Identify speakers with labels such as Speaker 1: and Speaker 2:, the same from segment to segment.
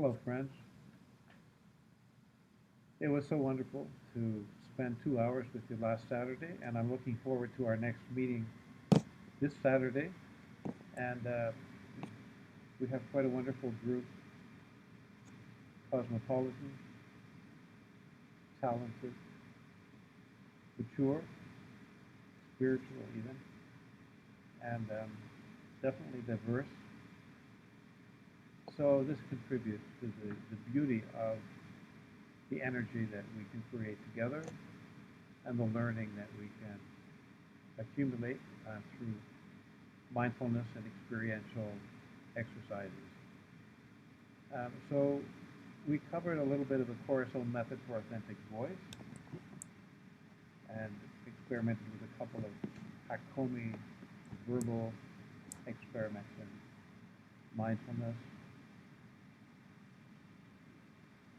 Speaker 1: Hello, friends. It was so wonderful to spend 2 hours with you last Saturday, and I'm looking forward to our next meeting this Saturday. And we have quite a wonderful group, cosmopolitan, talented, mature, spiritual even, and definitely diverse. So this contributes to the beauty of the energy that we can create together and the learning that we can accumulate through mindfulness and experiential exercises. So we covered a little bit of the Korason method for authentic voice and experimented with a couple of Hakomi verbal experiments in mindfulness.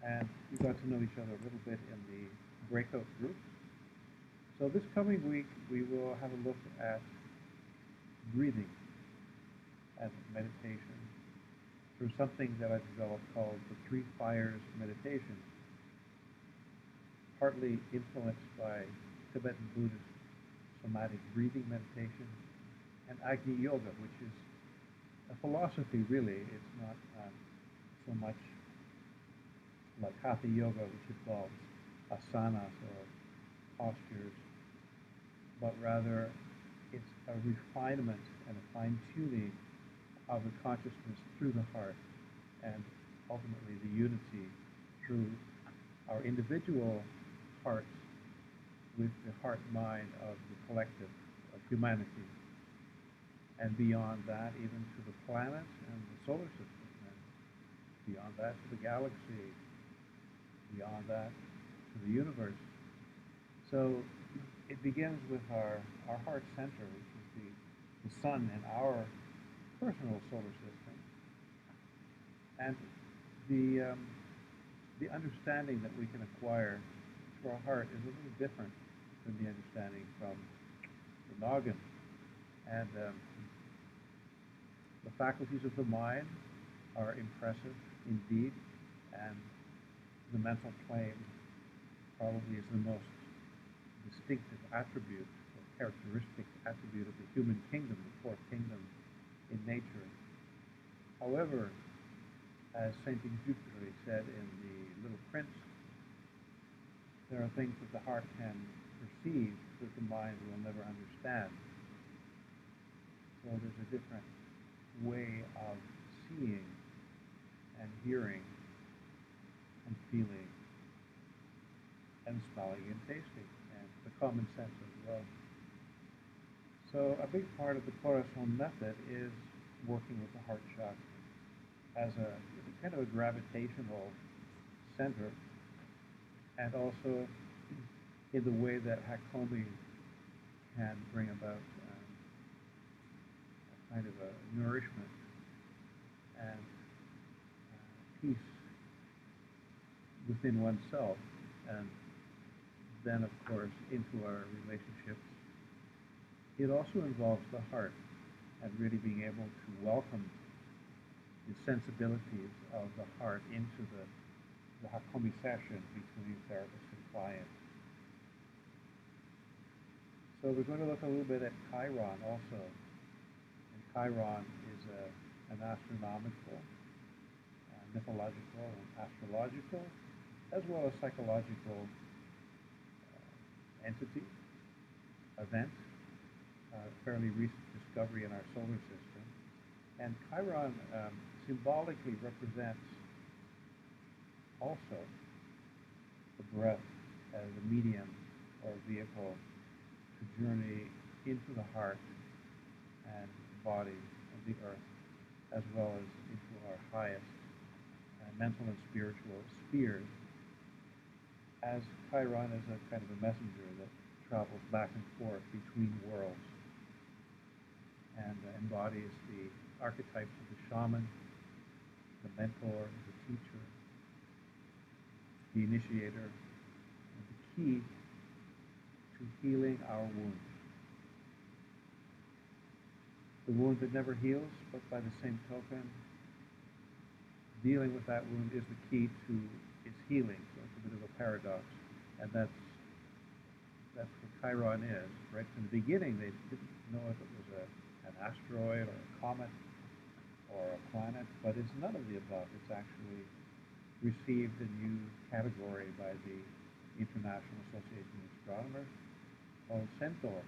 Speaker 1: And we got to know each other a little bit in the breakout groups. So this coming week, we will have a look at breathing and meditation through something that I've developed called the Three Fires Meditation, partly influenced by Tibetan Buddhist somatic breathing meditation and Agni Yoga, which is a philosophy really. It's not so much like Hatha Yoga, which involves asanas or postures, but rather it's a refinement and a fine-tuning of the consciousness through the heart, and ultimately the unity through our individual hearts with the heart-mind of the collective of humanity, and beyond that even to the planets and the solar system, and beyond that to the galaxy, beyond that to the universe. So it begins with our heart center, which is the sun in our personal solar system. And the understanding that we can acquire through our heart is a little different than the understanding from the noggin. And the faculties of the mind are impressive indeed, and the mental plane probably is the most distinctive attribute or characteristic attribute of the human kingdom, the fourth kingdom in nature. However, as Saint Exupéry said in The Little Prince, there are things that the heart can perceive that the mind will never understand. So there's a different way of seeing and hearing and feeling and smelling and tasting, and the common sense as well. So a big part of the Korason method is working with the heart chakra as a kind of a gravitational center, and also in the way that Hakomi can bring about a kind of a nourishment and peace within oneself, and then of course into our relationships. It also involves the heart and really being able to welcome the sensibilities of the heart into the Hakomi session between therapist and client. So we're going to look a little bit at Chiron also. And Chiron is an astronomical, mythological, and astrological, as well as psychological entity, event, fairly recent discovery in our solar system. And Chiron symbolically represents also the breath as a medium or vehicle to journey into the heart and body of the earth, as well as into our highest mental and spiritual spheres, as Chiron is a kind of a messenger that travels back and forth between worlds and embodies the archetypes of the shaman, the mentor, the teacher, the initiator, and the key to healing our wounds. The wound that never heals, but by the same token, dealing with that wound is the key to its healing. So it's a bit of a paradox, and that's what Chiron is. Right from the beginning, they didn't know if it was an asteroid or a comet or a planet, but it's none of the above. It's actually received a new category by the International Association of Astronomers called centaur.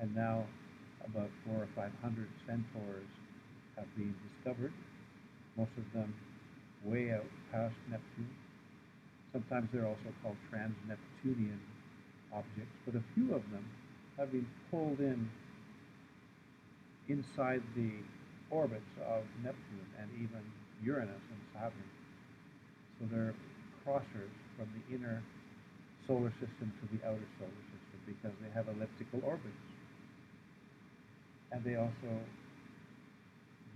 Speaker 1: And now about 400 or 500 centaurs have been discovered, most of them way out past Neptune. Sometimes they're also called trans-Neptunian objects, but a few of them have been pulled in inside the orbits of Neptune and even Uranus and Saturn. So they're crossers from the inner solar system to the outer solar system because they have elliptical orbits. And they also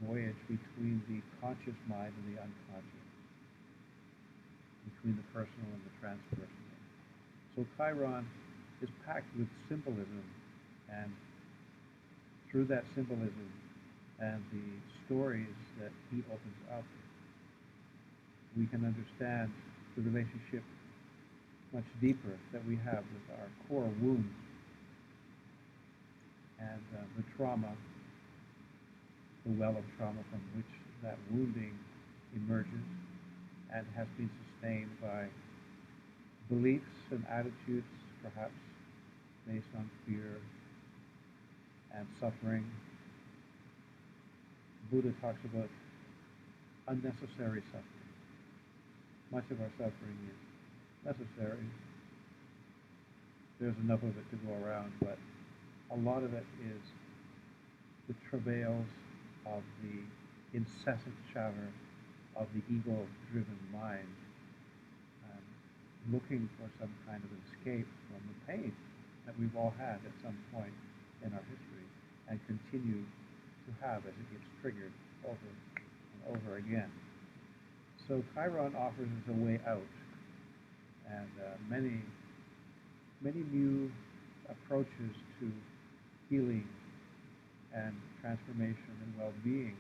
Speaker 1: voyage between the conscious mind and the unconscious, between the personal and the transpersonal. So Chiron is packed with symbolism, and through that symbolism and the stories that he opens up, we can understand the relationship much deeper that we have with our core wounds and the trauma, the well of trauma from which that wounding emerges and has been sustained by beliefs and attitudes, perhaps based on fear and suffering. Buddha talks about unnecessary suffering. Much of our suffering is necessary. There's enough of it to go around, but a lot of it is the travails of the incessant chatter of the ego-driven mind, looking for some kind of escape from the pain that we've all had at some point in our history and continue to have as it gets triggered over and over again. So Chiron offers us a way out, and many new approaches to healing and transformation and well-being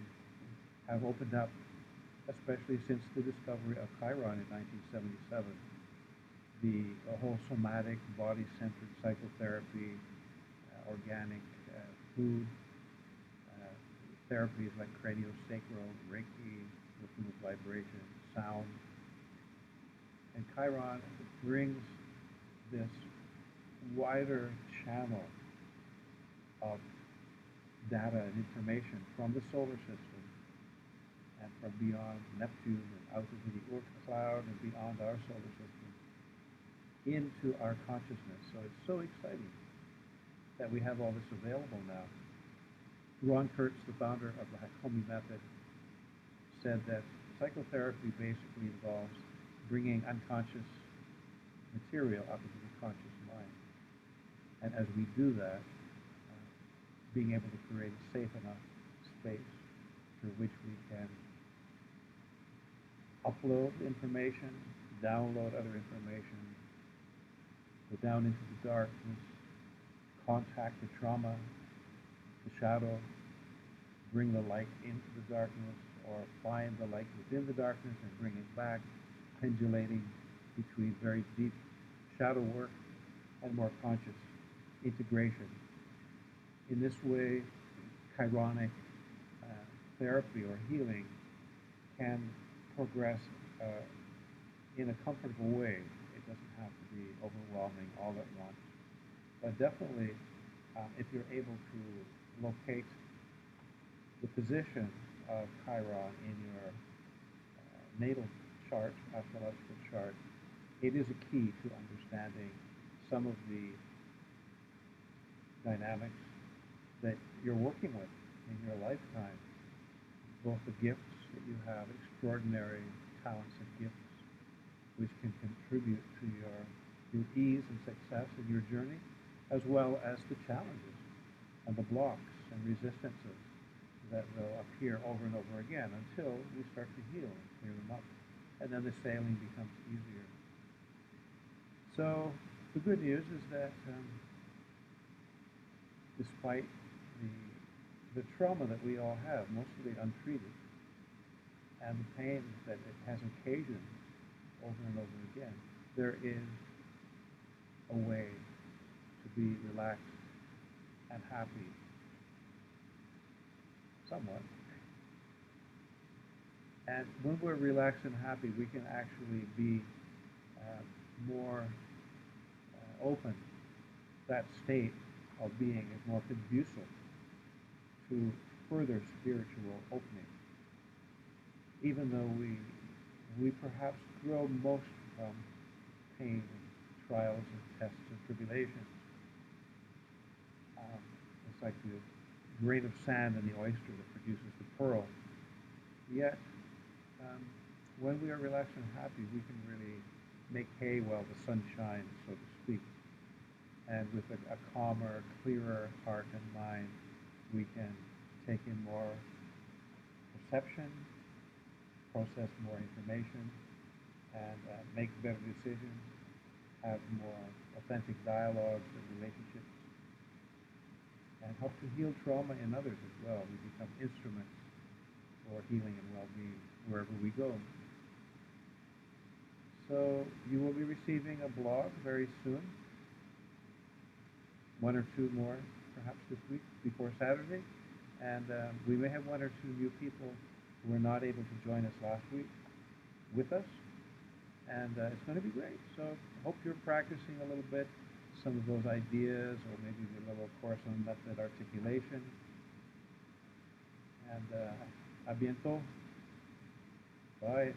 Speaker 1: have opened up, especially since the discovery of Chiron in 1977. The whole somatic, body-centered psychotherapy, organic food, therapies like craniosacral, Reiki, working with vibration, sound. And Chiron brings this wider channel of data and information from the solar system and from beyond Neptune and out into the Oort cloud and beyond our solar system into our consciousness. So it's so exciting that we have all this available now. Ron Kurtz, the founder of the Hakomi Method, said that psychotherapy basically involves bringing unconscious material up into the conscious mind. And as we do that, being able to create a safe enough space through which we can upload information, download other information, go down into the darkness, contact the trauma, the shadow, bring the light into the darkness, or find the light within the darkness and bring it back, pendulating between very deep shadow work and more conscious integration. In this way, chironic therapy or healing can progress in a comfortable way. It doesn't have to be overwhelming all at once. But definitely, if you're able to locate the position of Chiron in your natal chart, astrological chart, it is a key to understanding some of the dynamics that you're working with in your lifetime. Both the gifts that you have, extraordinary talents and gifts, which can contribute to your ease and success in your journey, as well as the challenges and the blocks and resistances that will appear over and over again until we start to heal and clear them up. And then the sailing becomes easier. So the good news is that despite the trauma that we all have, mostly untreated, and the pain that it has occasioned over and over again, there is a way to be relaxed and happy, somewhat. And when we're relaxed and happy, we can actually be more open. That state of being is more conducive to further spiritual opening. Even though we perhaps grow most from pain and trials and tests and tribulations. It's like the grain of sand in the oyster that produces the pearl. Yet, when we are relaxed and happy, we can really make hay while the sun shines, so to speak. And with a calmer, clearer heart and mind, we can take in more perception, process more information, and make better decisions, have more authentic dialogues and relationships, and help to heal trauma in others as well. We become instruments for healing and well-being wherever we go. So you will be receiving a blog very soon, one or two more perhaps this week before Saturday, and we may have one or two new people who were not able to join us last week with us, and it's going to be great. So I hope you're practicing a little bit some of those ideas, or maybe the little Korason method articulation. And a bientôt. Bye.